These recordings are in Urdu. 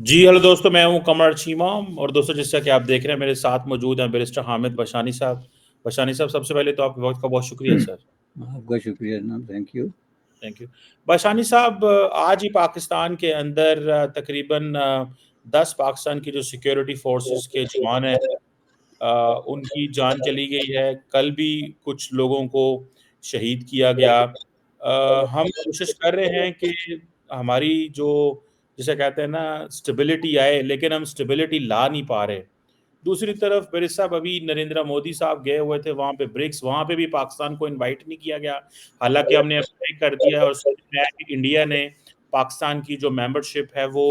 جی ہیلو دوستو، میں ہوں کمر چیمہ اور دوستو جس طرح کہ آپ دیکھ رہے ہیں میرے ساتھ موجود ہیں بیرسٹر حامد بشانی صاحب. بشانی صاحب، سب سے پہلے تو آپ کے وقت کا بہت شکریہ سر. آپ کا شکریہ جناب، thank you. Thank you. Bashani صاحب، آج ہی پاکستان کے اندر تقریباً 10 پاکستان کی جو سیکیورٹی فورسز کے جوان ہیں ان کی جان چلی گئی ہے. کل بھی کچھ لوگوں کو شہید کیا گیا. ہم کوشش کر رہے ہیں کہ ہماری جو جسے کہتے ہیں نا اسٹیبلٹی آئے، لیکن ہم اسٹیبلٹی لا نہیں پا رہے. دوسری طرف برس صاحب، ابھی نریندر مودی صاحب گئے ہوئے تھے وہاں پہ برکس، وہاں پہ بھی پاکستان کو انوائٹ نہیں کیا گیا. حالانکہ ہم نے اپلائی کر دیا ہے اور سمجھ میں آیا کہ انڈیا نے پاکستان کی جو ممبرشپ ہے وہ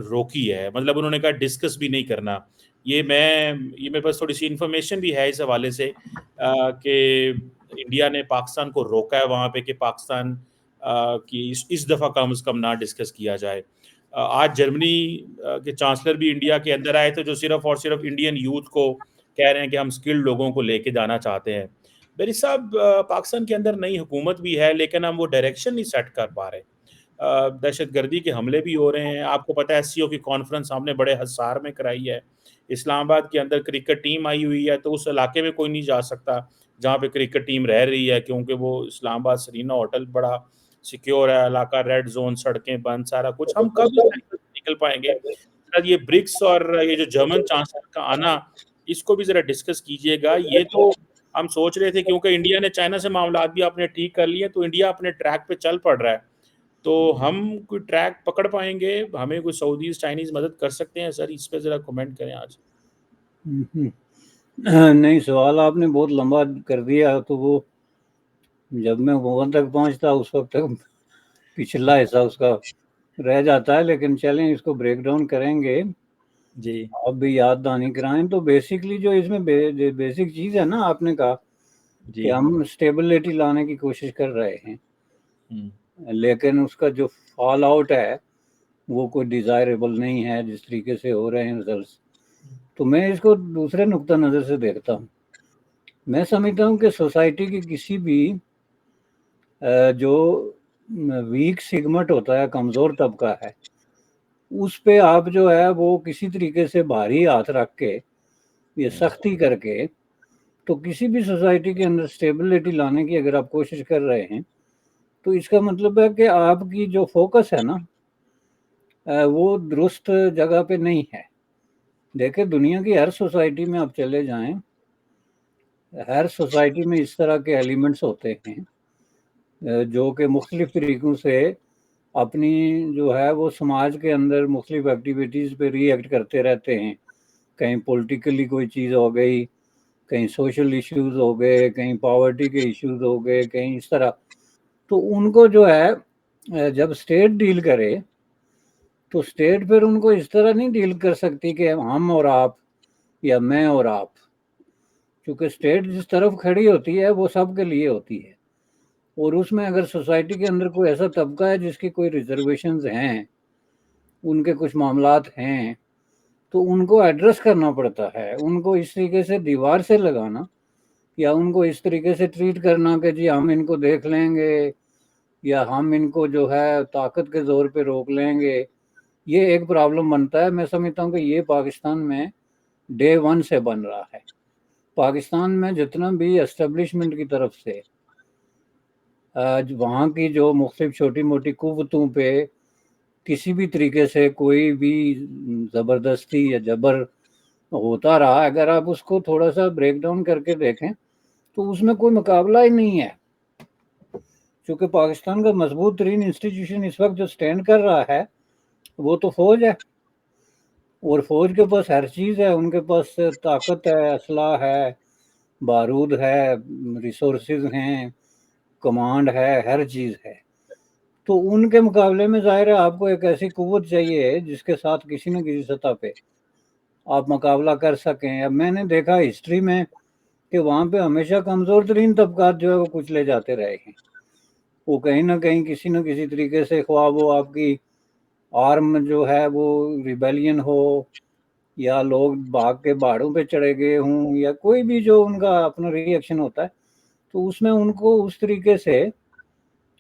روکی ہے. مطلب انہوں نے کہا ڈسکس بھی نہیں کرنا. یہ میرے پاس تھوڑی سی انفارمیشن بھی ہے اس حوالے سے کہ انڈیا نے پاکستان کو روکا ہے وہاں پہ کہ پاکستان کی اس دفعہ کم از کم نہ ڈسکس کیا جائے. آج جرمنی کے چانسلر بھی انڈیا کے اندر آئے تھے جو صرف اور صرف انڈین یوتھ کو کہہ رہے ہیں کہ ہم اسکلڈ لوگوں کو لے کے جانا چاہتے ہیں. میری صاحب، پاکستان کے اندر نئی حکومت بھی ہے لیکن ہم وہ ڈائریکشن نہیں سیٹ کر پا رہے. دہشت گردی کے حملے بھی ہو رہے ہیں. آپ کو پتہ ہے SCO کی کانفرنس ہم نے بڑے حصار میں کرائی ہے. اسلام آباد کے اندر کرکٹ ٹیم آئی ہوئی ہے تو اس علاقے میں کوئی نہیں جا سکتا جہاں پہ کرکٹ ٹیم رہ رہی ہے، کیونکہ وہ اسلام آباد سرینا ہوٹل بڑا سیکیور ہے علاقہ، ریڈ زون، سڑکیں بند، سارا کچھ. ہم کب نکل پائیں گے؟ یہ برکس اور یہ جو جرمن چانسلر کا آنا، اس کو بھی ذرا ڈسکس کیجئے گا. یہ تو ہم سوچ رہے تھے کیونکہ انڈیا نے چائنا سے معاملات بھی اپنے ٹھیک کر لیے تو انڈیا اپنے ٹریک پہ چل پڑ رہا ہے. تو ہم کوئی ٹریک پکڑ پائیں گے؟ ہمیں کوئی سعودیز چائنیز مدد کر سکتے ہیں سر؟ اس پہ ذرا کمنٹ کریں آج. نہیں، سوال آپ نے بہت لمبا کر دیا. تو وہ جب میں وہاں تک پہنچتا اس وقت تک پچھلا حصہ اس کا رہ جاتا ہے، لیکن چلیں اس کو بریک ڈاؤن کریں گے. جی آپ بھی یاد دہانی کرائیں. تو بیسکلی جو اس میں بیسک چیز ہے نا، آپ نے کہا کہ ہم اسٹیبلٹی لانے کی کوشش کر رہے ہیں، لیکن اس کا جو فال آؤٹ ہے وہ کوئی ڈیزائریبل نہیں ہے جس طریقے سے ہو رہے ہیں ریزلٹس. تو میں اس کو دوسرے نقطہ نظر سے دیکھتا ہوں. میں سمجھتا ہوں کہ سوسائٹی کی کسی بھی جو ویک سیگمنٹ ہوتا ہے، کمزور طبقہ ہے، اس پہ آپ جو ہے وہ کسی طریقے سے بھاری ہاتھ رکھ کے یہ سختی کر کے تو کسی بھی سوسائٹی کے اندر اسٹیبلٹی لانے کی اگر آپ کوشش کر رہے ہیں تو اس کا مطلب ہے کہ آپ کی جو فوکس ہے نا وہ درست جگہ پہ نہیں ہے. دیکھیں دنیا کی ہر سوسائٹی میں آپ چلے جائیں، ہر سوسائٹی میں اس طرح کے ایلیمنٹس ہوتے ہیں جو کہ مختلف طریقوں سے اپنی جو ہے وہ سماج کے اندر مختلف ایکٹیویٹیز پہ ری ایکٹ کرتے رہتے ہیں. کہیں پولیٹیکلی کوئی چیز ہو گئی، کہیں سوشل ایشوز ہو گئے، کہیں پاورٹی کے ایشوز ہو گئے، کہیں اس طرح. تو ان کو جو ہے جب اسٹیٹ ڈیل کرے تو اسٹیٹ پھر ان کو اس طرح نہیں ڈیل کر سکتی کہ ہم اور آپ یا میں اور آپ. کیونکہ اسٹیٹ جس طرف کھڑی ہوتی ہے وہ سب کے لیے ہوتی ہے، اور اس میں اگر سوسائٹی کے اندر کوئی ایسا طبقہ ہے جس کی کوئی ریزرویشنز ہیں، ان کے کچھ معاملات ہیں، تو ان کو ایڈریس کرنا پڑتا ہے. ان کو اس طریقے سے دیوار سے لگانا یا ان کو اس طریقے سے ٹریٹ کرنا کہ جی ہم ان کو دیکھ لیں گے یا ہم ان کو جو ہے طاقت کے زور پہ روک لیں گے، یہ ایک پرابلم بنتا ہے. میں سمجھتا ہوں کہ یہ پاکستان میں ڈے ون سے بن رہا ہے. پاکستان میں جتنا بھی اسٹیبلشمنٹ کی طرف سے وہاں کی جو مختلف چھوٹی موٹی قوتوں پہ کسی بھی طریقے سے کوئی بھی زبردستی یا جبر ہوتا رہا، اگر آپ اس کو تھوڑا سا بریک ڈاؤن کر کے دیکھیں تو اس میں کوئی مقابلہ ہی نہیں ہے. چونکہ پاکستان کا مضبوط ترین انسٹیٹیوشن اس وقت جو سٹینڈ کر رہا ہے وہ تو فوج ہے، اور فوج کے پاس ہر چیز ہے. ان کے پاس طاقت ہے، اسلحہ ہے، بارود ہے، ریسورسز ہیں، کمانڈ ہے، ہر چیز ہے. تو ان کے مقابلے میں ظاہر ہے آپ کو ایک ایسی قوت چاہیے جس کے ساتھ کسی نہ کسی سطح پہ آپ مقابلہ کر سکیں. اب میں نے دیکھا ہسٹری میں کہ وہاں پہ ہمیشہ کمزور ترین طبقات جو ہے وہ کچھ لے جاتے رہے ہیں. وہ کہیں نہ کہیں کسی نہ کسی طریقے سے خواہ وہ آپ کی آرم جو ہے وہ ریبیلین ہو، یا لوگ بھاگ کے پہاڑوں پہ چڑھے گئے ہوں، یا کوئی بھی جو ان کا اپنا ری ایکشن ہوتا ہے، تو اس میں ان کو اس طریقے سے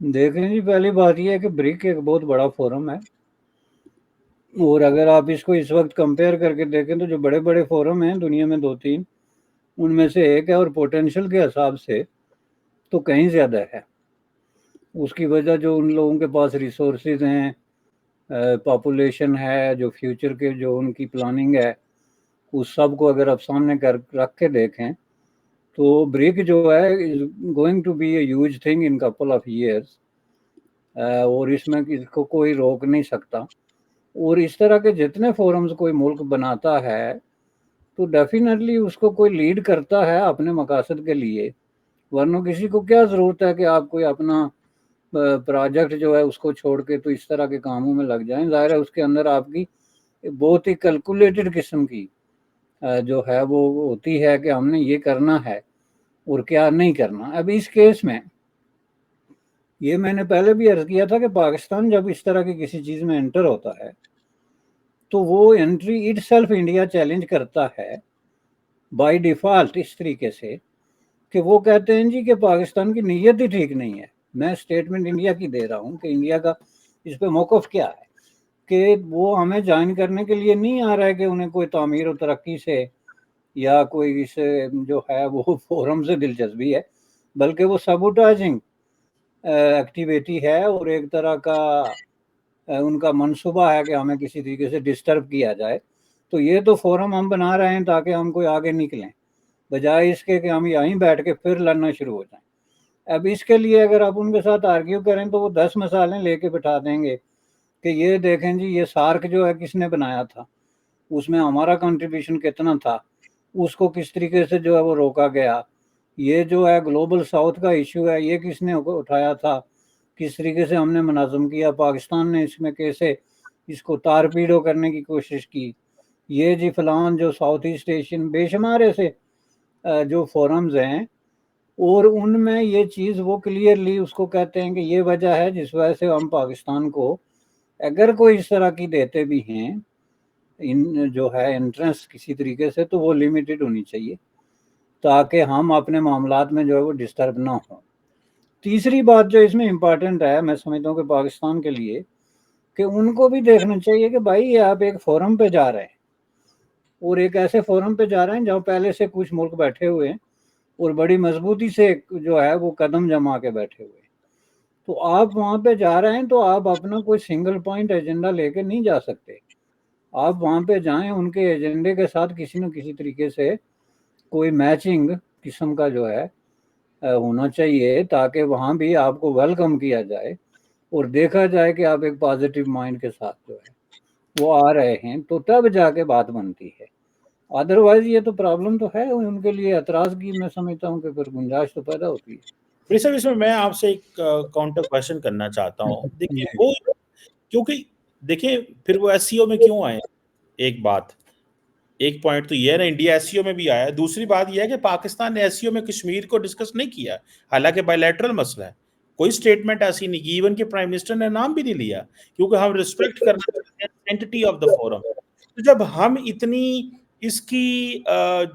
دیکھیں جی، پہلی بات یہ ہے کہ برک ایک بہت بڑا فورم ہے، اور اگر آپ اس کو اس وقت کمپیئر کر کے دیکھیں تو جو بڑے بڑے فورم ہیں دنیا میں 2-3، ان میں سے ایک ہے، اور پوٹینشل کے حساب سے تو کہیں زیادہ ہے۔ اس کی وجہ جو ان لوگوں کے پاس ریسورسز ہیں، پاپولیشن ہے، جو فیوچر کے جو ان کی پلاننگ ہے، اس سب کو اگر آپ سامنے رکھ کے دیکھیں تو برک جو ہے is going to be a huge thing in couple of years, اور اس میں اس کو کوئی روک نہیں سکتا۔ اور اس طرح کے جتنے فورمز کوئی ملک بناتا ہے تو ڈیفینیٹلی اس کو کوئی لیڈ کرتا ہے اپنے مقاصد کے لیے، ورنہ کسی کو کیا ضرورت ہے کہ آپ کوئی اپنا پروجیکٹ جو ہے اس کو چھوڑ کے تو اس طرح کے کاموں میں لگ جائیں۔ ظاہر ہے اس کے اندر آپ کی بہت ہی کیلکولیٹڈ قسم کی جو ہے وہ ہوتی ہے کہ ہم نے یہ کرنا ہے اور کیا نہیں کرنا۔ اب اس کیس میں یہ میں نے پہلے بھی عرض کیا تھا کہ پاکستان جب اس طرح کی کسی چیز میں انٹر ہوتا ہے تو وہ entry it self India challenge کرتا ہے بائی ڈیفالٹ اس طریقے سے کہ وہ کہتے ہیں جی کہ پاکستان کی نیت ہی ٹھیک نہیں ہے۔ میں اسٹیٹمنٹ انڈیا کی دے رہا ہوں کہ انڈیا کا اس پہ موقف کیا ہے کہ وہ ہمیں جوائن کرنے کے لیے نہیں آ رہا ہے کہ انہیں کوئی تعمیر و ترقی سے یا کوئی اس جو ہے وہ فورم سے دلچسپی ہے، بلکہ وہ سبوٹائزنگ ایکٹیویٹی ہے، اور ایک طرح کا ان کا منصوبہ ہے کہ ہمیں کسی طریقے سے ڈسٹرب کیا جائے۔ تو یہ تو فورم ہم بنا رہے ہیں تاکہ ہم کوئی آگے نکلیں، بجائے اس کے کہ ہم یہیں بیٹھ کے پھر لڑنا شروع ہو جائیں۔ اب اس کے لیے اگر آپ ان کے ساتھ آرگیو کریں تو وہ 10 مثالیں لے کے بٹھا دیں گے کہ یہ دیکھیں جی یہ سارک جو ہے کس نے بنایا تھا، اس میں ہمارا کنٹریبیوشن کتنا تھا، اس کو کس طریقے سے جو ہے وہ روکا گیا، یہ جو ہے گلوبل ساؤتھ کا ایشو ہے یہ کس نے اٹھایا تھا، کس طریقے سے ہم نے منظم کیا، پاکستان نے اس میں کیسے اس کو تار پیڑو کرنے کی کوشش کی، یہ جی فلان جو ساؤتھ ایسٹ ایشین بے شمار ایسے جو فورمز ہیں، اور ان میں یہ چیز وہ کلیئرلی اس کو کہتے ہیں کہ یہ وجہ ہے جس وجہ سے ہم پاکستان کو اگر کوئی اس طرح کی دیتے بھی ہیں ان جو ہے انٹرنس کسی طریقے سے، تو وہ لمیٹڈ ہونی چاہیے تاکہ ہم اپنے معاملات میں جو ہے وہ ڈسٹرب نہ ہوں۔ تیسری بات جو اس میں امپورٹنٹ ہے میں سمجھتا ہوں کہ پاکستان کے لیے، کہ ان کو بھی دیکھنا چاہیے کہ بھائی آپ ایک فورم پہ جا رہے ہیں، اور ایک ایسے فورم پہ جا رہے ہیں جہاں پہلے سے کچھ ملک بیٹھے ہوئے ہیں اور بڑی مضبوطی سے جو ہے وہ قدم جما کے بیٹھے ہوئے ہیں، تو آپ وہاں پہ جا رہے ہیں تو آپ اپنا کوئی سنگل پوائنٹ ایجنڈا لے کے نہیں جا سکتے۔ آپ وہاں پہ جائیں ان کے ایجنڈے کے ساتھ کسی نہ کسی طریقے سے کوئی میچنگ قسم کا جو ہے ہونا چاہیے، تاکہ وہاں بھی آپ کو ویلکم کیا جائے اور دیکھا جائے کہ آپ ایک پازیٹیو مائنڈ کے ساتھ جو ہے وہ آ رہے ہیں، تو تب جا کے بات بنتی ہے۔ ادروائز یہ تو پرابلم تو ہے، ان کے لیے اعتراض کی میں سمجھتا ہوں کہ پھر گنجائش تو پیدا ہوتی ہے۔ صاحب اس میں آپ سے ایک کاؤنٹر کویشچن کرنا چاہتا ہوں۔ دیکھیں وہ کیونکہ دیکھیں پھر وہ ایس سی او میں کیوں آئے، ایک بات ایک پوائنٹ تو یہ ہے نا، انڈیا ایس سی او میں بھی آیا ہے۔ دوسری بات یہ ہے کہ پاکستان نے ایس سی او میں کشمیر کو ڈسکس نہیں کیا، حالانکہ بائی لیٹرل مسئلہ ہے، کوئی سٹیٹمنٹ ایسی نہیں کی، ایون کہ پرائم منسٹر نے نام بھی نہیں لیا، کیونکہ ہم ریسپیکٹ کرنا چاہتے ہیں اینٹی آف دا فورم۔ تو جب ہم اتنی اس کی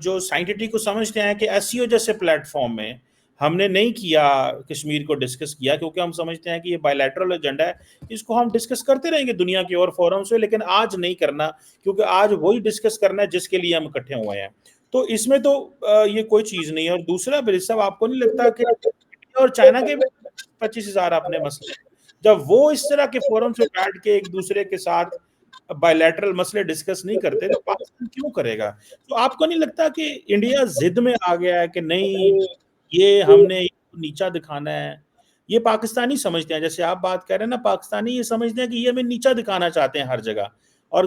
جو سائنٹٹی کو سمجھتے ہیں کہ ایس سی او جیسے پلیٹ فارم میں ہم نے نہیں کیا کشمیر کو ڈسکس کیا، کیونکہ ہم سمجھتے ہیں کہ یہ بائی لیٹرل ایجنڈا ہے، اس کو ہم ڈسکس کرتے رہیں گے دنیا کے اور فورم سے، لیکن آج نہیں کرنا، کیونکہ آج وہی ڈسکس کرنا ہے جس کے لیے ہم اکٹھے ہوئے ہیں۔ تو اس میں تو یہ کوئی چیز نہیں ہے۔ اور دوسرا برج صاحب آپ کو نہیں لگتا کہ اور چائنا کے 25,000 اپنے مسئلے، جب وہ اس طرح کے فورم سے بیٹھ کے ایک دوسرے کے ساتھ بائی لیٹرل مسئلے ڈسکس نہیں کرتے تو پاکستان کیوں کرے گا؟ تو آپ کو نہیں لگتا کہ انڈیا ضد میں آ گیا ہے کہ نہیں یہ ہم نے نیچا دکھانا ہے؟ یہ پاکستانی سمجھتے ہیں، جیسے آپ بات کر رہے ہیں نا، پاکستانی یہ سمجھتے ہیں کہ یہ ہمیں نیچا دکھانا چاہتے ہیں ہر جگہ، اور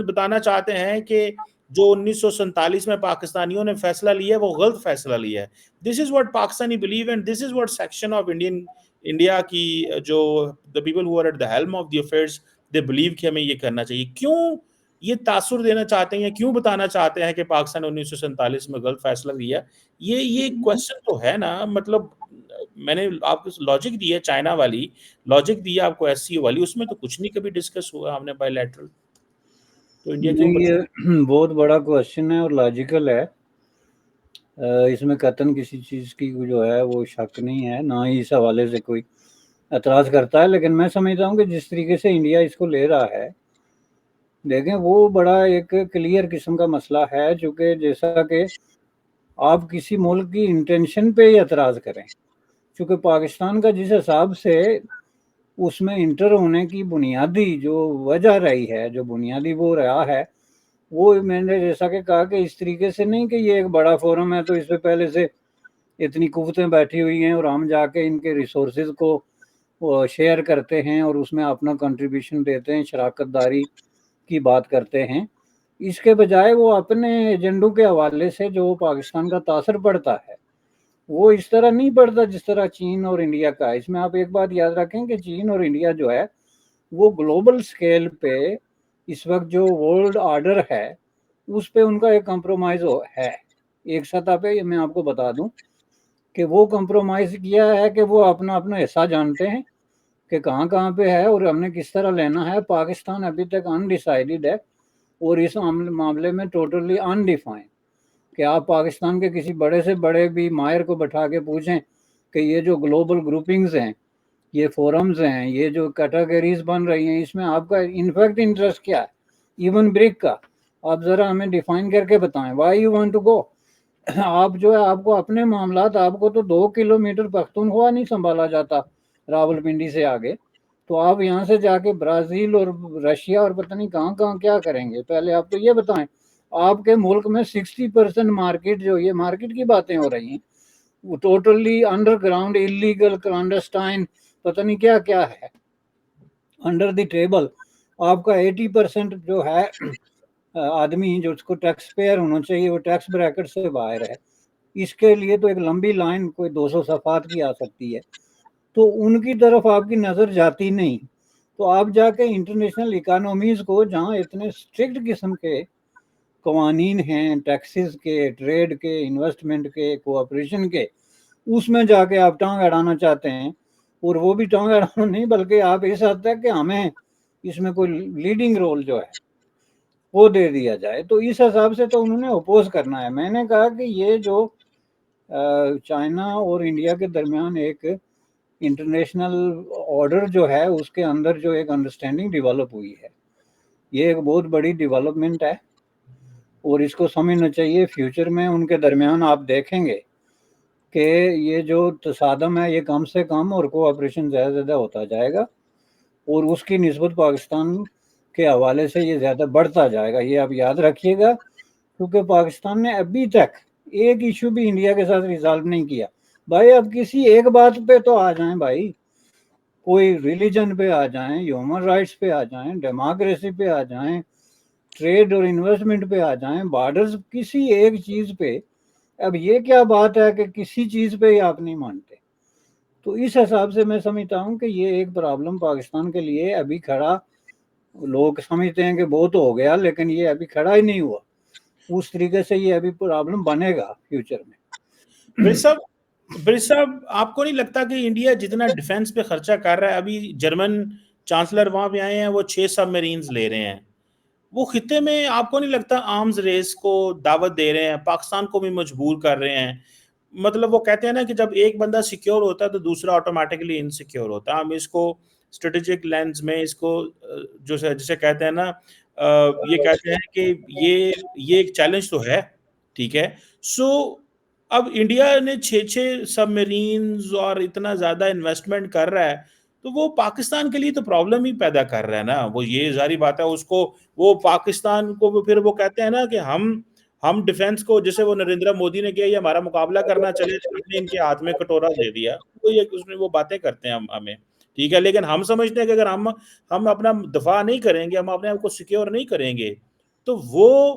بتانا چاہتے ہیں کہ جو 1947 میں پاکستانیوں نے فیصلہ لیا ہے وہ غلط فیصلہ لیا ہے۔ This is what Pakistani believe and this is what section of India کی جو the people who are at the helm of the affairs they believe کہ ہمیں یہ کرنا چاہیے۔ کیوں یہ تاثر دینا چاہتے ہیں، کیوں بتانا چاہتے ہیں کہ پاکستان 1947 میں غلط فیصلہ لیا؟ یہ کوشچن تو ہے نا، مطلب میں نے آپ کو لاجک دی ہے، چائنا والی لاجک دی ہے آپ کو، ایس سی او والی، اس میں تو کچھ نہیں کبھی ڈسکس ہوا ہم نے بائی لیٹرل، تو انڈیا کیوں نہیں، یہ بہت بڑا کوشچن ہے اور لاجیکل ہے، اس میں قطعاً کسی چیز کی جو ہے وہ شک نہیں ہے، نہ ہی اس حوالے سے کوئی اعتراض کرتا ہے، لیکن میں سمجھتا ہوں کہ جس طریقے سے انڈیا اس کو لے رہا ہے، دیکھیں وہ بڑا ایک کلیئر قسم کا مسئلہ ہے، چونکہ جیسا کہ آپ کسی ملک کی انٹینشن پہ ہی اعتراض کریں، چونکہ پاکستان کا جس حساب سے اس میں انٹر ہونے کی بنیادی جو وجہ رہی ہے، جو بنیادی وہ رہا ہے، وہ میں نے جیسا کہ کہا کہ اس طریقے سے نہیں کہ یہ ایک بڑا فورم ہے تو اس پہ پہلے سے اتنی قوتیں بیٹھی ہوئی ہیں اور ہم جا کے ان کے ریسورسز کو شیئر کرتے ہیں اور اس میں اپنا کنٹریبیوشن دیتے ہیں، شراکت داری کی بات کرتے ہیں۔ اس کے بجائے وہ اپنے ایجنڈوں کے حوالے سے جو پاکستان کا تاثر پڑتا ہے وہ اس طرح نہیں پڑتا جس طرح چین اور انڈیا کا ہے۔ اس میں آپ ایک بات یاد رکھیں کہ چین اور انڈیا جو ہے وہ گلوبل سکیل پہ اس وقت جو ورلڈ آرڈر ہے اس پہ ان کا ایک کمپرومائز ہے ایک سطح پہ۔ میں آپ کو بتا دوں کہ وہ کمپرومائز کیا ہے کہ وہ اپنا حصہ جانتے ہیں کہ کہاں کہاں پہ ہے اور ہم نے کس طرح لینا ہے۔ پاکستان ابھی تک انڈیسائیڈڈ ہے اور اس معاملے میں ٹوٹلی انڈیفائن، کہ آپ پاکستان کے کسی بڑے سے بڑے بھی ماہر کو بٹھا کے پوچھیں کہ یہ جو گلوبل گروپنگز ہیں، یہ فورمز ہیں، یہ جو کیٹیگریز بن رہی ہیں، اس میں آپ کا انفیکٹ انٹرسٹ کیا ہے؟ ایون بریک کا آپ ذرا ہمیں ڈیفائن کر کے بتائیں، why you want to go. آپ جو ہے آپ کو اپنے معاملات، آپ کو تو 2 کلومیٹر پختونخوا نہیں سنبھالا جاتا راول پنڈی سے آگے، تو آپ یہاں سے جا کے برازیل اور رشیا اور پتہ نہیں کہاں کہاں کیا کریں گے؟ پہلے آپ تو یہ بتائیں، آپ کے ملک میں 60% مارکیٹ، جو یہ مارکیٹ کی باتیں ہو رہی ہیں، وہ ٹوٹلی انڈر گراؤنڈ انلیگل کلانڈسٹائن پتہ نہیں کیا کیا ہے، انڈر دی ٹیبل۔ آپ کا 80% جو ہے آدمی جو اس کو ٹیکس پیئر ہونا چاہیے وہ ٹیکس بریکٹ سے باہر ہے۔ اس کے لیے تو ایک لمبی لائن کوئی 200 صفحات کی آ سکتی ہے، تو ان کی طرف آپ کی نظر جاتی نہیں۔ تو آپ جا کے انٹرنیشنل اکانومیز کو جہاں اتنے اسٹرکٹ قسم کے قوانین ہیں، ٹیکسز کے، ٹریڈ کے، انویسٹمنٹ کے، کوآپریشن کے، اس میں جا کے آپ ٹانگ اڑانا چاہتے ہیں، اور وہ بھی ٹانگ اڑانا نہیں بلکہ آپ اس حد تک کہ ہمیں اس میں کوئی لیڈنگ رول جو ہے وہ دے دیا جائے، تو اس حساب سے تو انہوں نے اپوز کرنا ہے۔ میں نے کہا کہ یہ جو چائنا اور انڈیا کے درمیان ایک انٹرنیشنل آرڈر جو ہے اس کے اندر جو ایک انڈرسٹینڈنگ ڈیولپ ہوئی ہے، یہ ایک بہت بڑی ڈیولپمنٹ ہے اور اس کو سمجھنا چاہیے۔ فیوچر میں ان کے درمیان آپ دیکھیں گے کہ یہ جو تصادم ہے یہ کم سے کم اور کوآپریشن زیادہ زیادہ ہوتا جائے گا، اور اس کی نسبت پاکستان کے حوالے سے یہ زیادہ بڑھتا جائے گا، یہ آپ یاد رکھیے گا، کیونکہ پاکستان نے ابھی تک ایک ایشو بھی انڈیا کے ساتھ ریزالو نہیں کیا۔ بھائی اب کسی ایک بات پہ تو آ جائیں، بھائی کوئی ریلیجن پہ آ جائیں، ہیومن رائٹس پہ آ جائیں، ڈیموکریسی پہ آ جائیں، ٹریڈ اور انویسٹمنٹ پہ آ جائیں، بارڈرز، کسی ایک چیز پہ۔ اب یہ کیا بات ہے کہ کسی چیز پہ ہی آپ نہیں مانتے؟ تو اس حساب سے میں سمجھتا ہوں کہ یہ ایک پرابلم پاکستان کے لیے ابھی کھڑا، لوگ سمجھتے ہیں کہ بہت ہو گیا، لیکن یہ ابھی کھڑا ہی نہیں ہوا، اس طریقے سے یہ ابھی پرابلم بنے گا فیوچر میں۔ برج صاحب آپ کو نہیں لگتا کہ انڈیا جتنا ڈیفنس پہ خرچہ کر رہا ہے، ابھی جرمن چانسلر وہاں پہ آئے ہیں، وہ 6 سب میرینز لے رہے ہیں، وہ خطے میں آپ کو نہیں لگتا آرمز ریس کو دعوت دے رہے ہیں، پاکستان کو بھی مجبور کر رہے ہیں؟ مطلب وہ کہتے ہیں نا کہ جب ایک بندہ سیکیور ہوتا ہے تو دوسرا آٹومیٹکلی انسیکیور ہوتا ہے۔ ہم اس کو اسٹریٹجک لینز میں اس کو جو جسے کہتے ہیں نا، یہ کہتے ہیں کہ یہ ایک چیلنج تو ہے، ٹھیک ہے۔ سو اب انڈیا نے 6 سب میرینز اور اتنا زیادہ انویسٹمنٹ کر رہا ہے، تو وہ پاکستان کے لیے تو پرابلم ہی پیدا کر رہا ہے نا۔ وہ یہ ظاہری بات ہے، اس کو وہ پاکستان کو پھر وہ کہتے ہیں نا کہ ہم ڈیفنس کو، جیسے وہ نریندر مودی نے کیا، یہ ہمارا مقابلہ کرنا چلے، ہم نے ان کے ہاتھ میں کٹورا دے دیا، وہ یہ اس میں وہ باتیں کرتے ہیں ہمیں، ٹھیک ہے۔ لیکن ہم سمجھتے ہیں کہ اگر ہم اپنا دفاع نہیں کریں گے، ہم اپنے آپ کو سیکیور نہیں کریں گے، تو وہ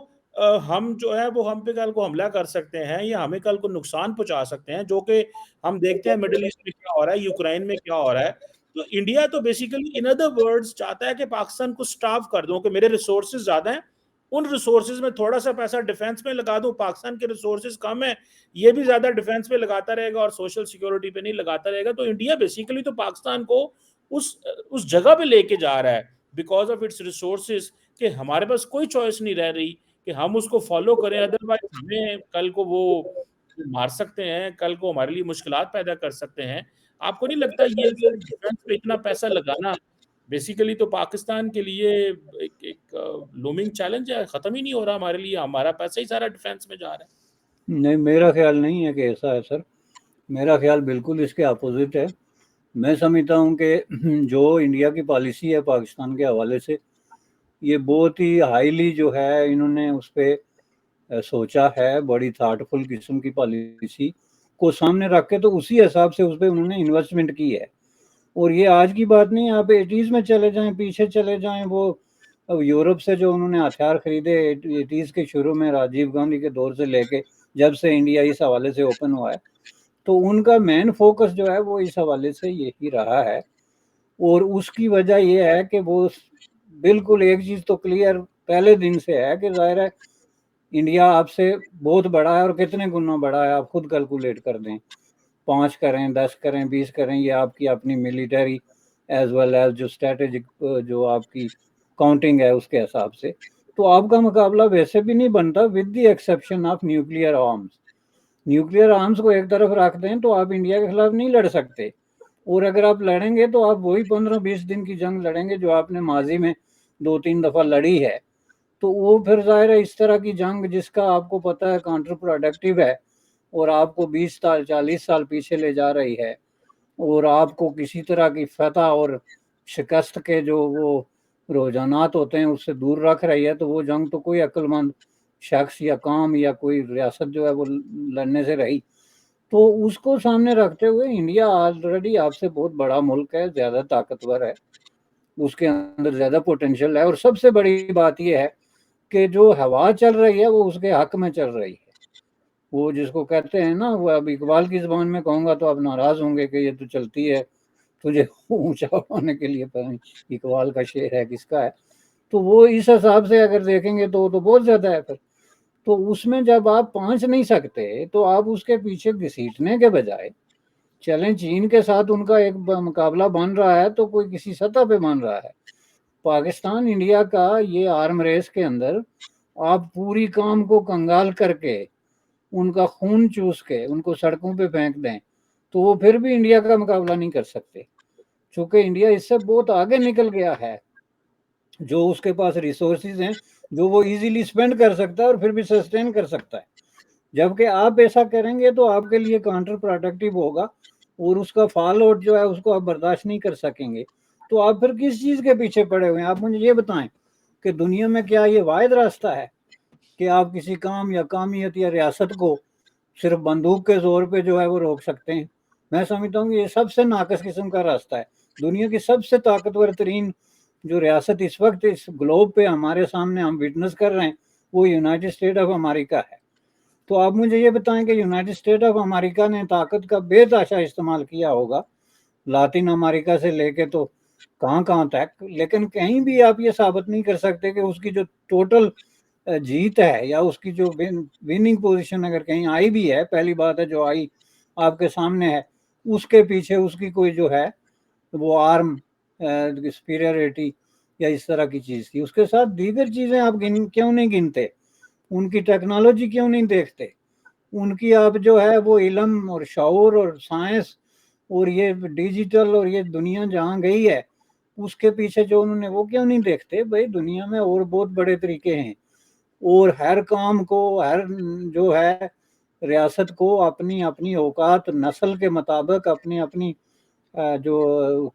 ہم جو ہے وہ ہم پہ کل کو حملہ کر سکتے ہیں یا ہمیں کل کو نقصان پہنچا سکتے ہیں، جو کہ ہم دیکھتے ہیں مڈل ایسٹ میں کیا ہو رہا ہے، یوکرائن میں کیا ہو رہا ہے۔ تو انڈیا تو بیسیکلی ان ادر ورڈز چاہتا ہے کہ پاکستان کو سٹارو کر دوں، کہ میرے ریسورسز زیادہ ہیں، ان ریسورسز میں تھوڑا سا پیسہ ڈیفنس میں لگا دوں، پاکستان کے ریسورسز کم ہیں، یہ بھی زیادہ ڈیفنس پہ لگاتا رہے گا اور سوشل سیکیورٹی پہ نہیں لگاتا رہے گا۔ تو انڈیا بیسیکلی تو پاکستان کو اس جگہ پہ لے کے جا رہا ہے بیکاز آف اٹس ریسورسز، کہ ہمارے پاس کوئی چوائس نہیں رہ رہی کہ ہم اس کو فالو کریں، ادروائز ہمیں کل کو وہ مار سکتے ہیں، کل کو ہمارے لیے مشکلات پیدا کر سکتے ہیں۔ آپ کو نہیں لگتا یہ جو ڈیفینس پہ اتنا پیسہ لگانا بیسیکلی تو پاکستان کے لیے ایک لومنگ چیلنج ہے، ختم ہی نہیں ہو رہا ہمارے لیے، ہمارا پیسہ ہی سارا ڈیفینس میں جا رہا ہے؟ نہیں، میرا خیال نہیں ہے کہ ایسا ہے سر، میرا خیال بالکل اس کے اپوزٹ ہے۔ میں سمجھتا ہوں کہ جو انڈیا کی پالیسی ہے پاکستان کے حوالے سے، یہ بہت ہی ہائیلی جو ہے انہوں نے اس پہ سوچا ہے، بڑی تھاٹ فل قسم کی پالیسی کو سامنے رکھ کے تو اسی حساب سے اس پہ انہوں نے انویسٹمنٹ کی ہے۔ اور یہ آج کی بات نہیں، آپ 80s میں چلے جائیں، پیچھے چلے جائیں، وہ یورپ سے جو انہوں نے ہتھیار خریدے 80s کے شروع میں راجیو گاندھی کے دور سے لے کے جب سے انڈیا اس حوالے سے اوپن ہوا ہے، تو ان کا مین فوکس جو ہے وہ اس حوالے سے یہی رہا ہے۔ اور اس کی وجہ یہ ہے کہ وہ بالکل ایک چیز تو کلیئر پہلے دن سے ہے کہ ظاہر ہے انڈیا آپ سے بہت بڑا ہے، اور کتنے گنا بڑا ہے آپ خود کیلکولیٹ کر دیں، 5 کریں، 10 کریں، 20 کریں، یہ آپ کی اپنی ملٹری ایز ویل ایز جو اسٹریٹجک جو آپ کی کاؤنٹنگ ہے اس کے حساب سے، تو آپ کا مقابلہ ویسے بھی نہیں بنتا with the exception of nuclear arms. Nuclear arms کو ایک طرف رکھ دیں تو آپ انڈیا کے خلاف نہیں لڑ سکتے، اور اگر آپ لڑیں گے تو آپ وہی 15-20 دن کی جنگ لڑیں گے جو آپ نے ماضی میں 2-3 دفعہ لڑی ہے۔ تو وہ پھر ظاہر ہے اس طرح کی جنگ جس کا آپ کو پتہ ہے کانٹر پروڈکٹیو ہے، اور آپ کو 20 سال 40 سال پیچھے لے جا رہی ہے، اور آپ کو کسی طرح کی فتح اور شکست کے جو وہ رجحانات ہوتے ہیں اس سے دور رکھ رہی ہے، تو وہ جنگ تو کوئی عقل مند شخص یا قوم یا کوئی ریاست جو ہے وہ لڑنے سے رہی۔ تو اس کو سامنے رکھتے ہوئے انڈیا آلریڈی آپ سے بہت بڑا ملک ہے، زیادہ طاقتور ہے، اس کے اندر زیادہ پوٹینشیل ہے، اور سب سے بڑی بات یہ ہے کہ جو ہوا چل رہی ہے وہ اس کے حق میں چل رہی ہے۔ وہ جس کو کہتے ہیں نا، وہ اب اقبال کی زبان میں کہوں گا تو آپ ناراض ہوں گے کہ یہ تو چلتی ہے تجھے اونچا ہونے کے لیے، پتہ نہیں اقبال کا شعر ہے کس کا ہے، تو وہ اس حساب سے اگر دیکھیں گے تو بہت زیادہ ہے پھر۔ تو اس میں جب آپ پہنچ نہیں سکتے تو آپ اس کے پیچھے گھسیٹنے کے بجائے چلیں، چین کے ساتھ ان کا ایک مقابلہ بن رہا ہے تو کوئی کسی سطح پہ بن رہا ہے۔ پاکستان انڈیا کا یہ آرم ریس کے اندر آپ پوری کام کو کنگال کر کے ان کا خون چوس کے ان کو سڑکوں پہ پھینک دیں تو وہ پھر بھی انڈیا کا مقابلہ نہیں کر سکتے، چونکہ انڈیا اس سے بہت آگے نکل گیا ہے۔ جو اس کے پاس ریسورسز ہیں جو وہ ایزیلی سپینڈ کر سکتا ہے اور پھر بھی سسٹین کر سکتا ہے، جبکہ آپ ایسا کریں گے تو آپ کے لیے کانٹر پروڈکٹیو ہوگا، اور اس کا فال آؤٹ جو ہے اس کو آپ برداشت نہیں کر سکیں گے۔ تو آپ پھر کس چیز کے پیچھے پڑے ہوئے ہیں؟ آپ مجھے یہ بتائیں کہ دنیا میں کیا یہ واحد راستہ ہے کہ آپ کسی کام یا قومیت یا ریاست کو صرف بندوق کے زور پہ جو ہے وہ روک سکتے ہیں؟ میں سمجھتا ہوں کہ یہ سب سے ناقص قسم کا راستہ ہے۔ دنیا کی سب سے طاقتور ترین جو ریاست اس وقت اس گلوب پہ ہمارے سامنے ہم وٹنس کر رہے ہیں وہ یونائٹڈ اسٹیٹ آف امریکہ ہے۔ تو آپ مجھے یہ بتائیں کہ یونائٹڈ اسٹیٹ آف امریکہ نے طاقت کا بے تحاشا استعمال کیا ہوگا لاطین امریکہ سے لے کے تو کہاں کہاں تک، لیکن کہیں بھی آپ یہ ثابت نہیں کر سکتے کہ اس کی جو ٹوٹل جیت ہے یا اس کی جو وننگ پوزیشن اگر کہیں آئی بھی ہے، پہلی بات ہے جو آئی آپ کے سامنے ہے، اس کے پیچھے اس کی کوئی جو ہے وہ آرم سپیریئرٹی یا اس طرح کی چیز تھی۔ اس کے ساتھ دیگر چیزیں آپ کیوں نہیں گنتے؟ ان کی ٹیکنالوجی کیوں نہیں دیکھتے؟ ان کی آپ جو ہے وہ علم اور شعور اور سائنس اور یہ ڈیجیٹل اور یہ دنیا جہاں گئی ہے اس کے پیچھے جو انہوں نے وہ کیوں نہیں دیکھتے؟ بھائی دنیا میں اور بہت بڑے طریقے ہیں، اور ہر کام کو ہر جو ہے ریاست کو اپنی اپنی اوقات نسل کے مطابق اپنی اپنی جو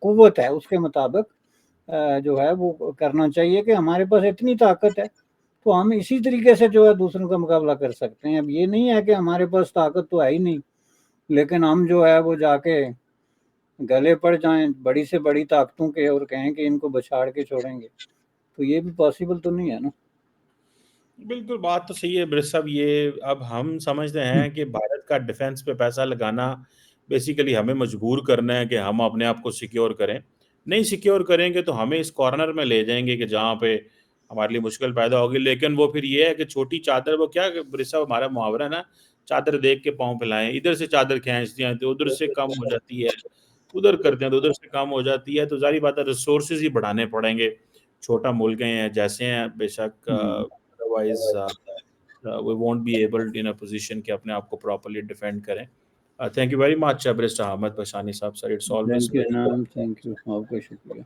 قوت ہے اس کے مطابق جو ہے وہ کرنا چاہیے کہ ہمارے پاس اتنی طاقت ہے تو ہم اسی طریقے سے جو ہے دوسروں کا مقابلہ کر سکتے ہیں۔ اب یہ نہیں ہے کہ ہمارے پاس طاقت تو ہے ہی نہیں لیکن ہم جو ہے وہ جا کے گلے پڑ جائیں بڑی سے بڑی طاقتوں کے اور کہیں کہ ان کو بچھاڑ کے چھوڑیں گے، تو یہ بھی پاسبل تو نہیں ہے نا۔ بالکل بات تو صحیح ہے برس صاحب، یہ اب ہم سمجھتے ہیں کہ بھارت کا ڈیفنس پہ پیسہ لگانا بیسیکلی ہمیں مجبور کرنا ہے کہ ہم اپنے آپ کو سیکیور کریں، نہیں سیکیور کریں گے تو ہمیں اس کارنر میں لے جائیں گے کہ جہاں پہ ہمارے لیے مشکل پیدا ہوگی۔ لیکن وہ پھر یہ ہے کہ چھوٹی چادر، وہ کیا برس صاحب ہمارا محاورہ ہے نا، چادر دیکھ کے پاؤں پھیلائیں، ادھر سے چادر کھینچتے ہیں تو ادھر سے کم ہو جاتی ہے، ادھر کرتے ہیں تو ادھر سے کم ہو جاتی ہے، تو ظاہری بات ہے ریسورسز ہی بڑھانے پڑیں گے۔ چھوٹا ملک ہیں جیسے ہیں بے شک otherwise we won't be able in a position کہ اپنے آپ کو پراپرلی ڈیفینڈ کریں۔ Thank you very much, Barrister Ahmed Bashani Saab, sir. It's always thank you very نام، تھینک یو، آپ کا شکریہ.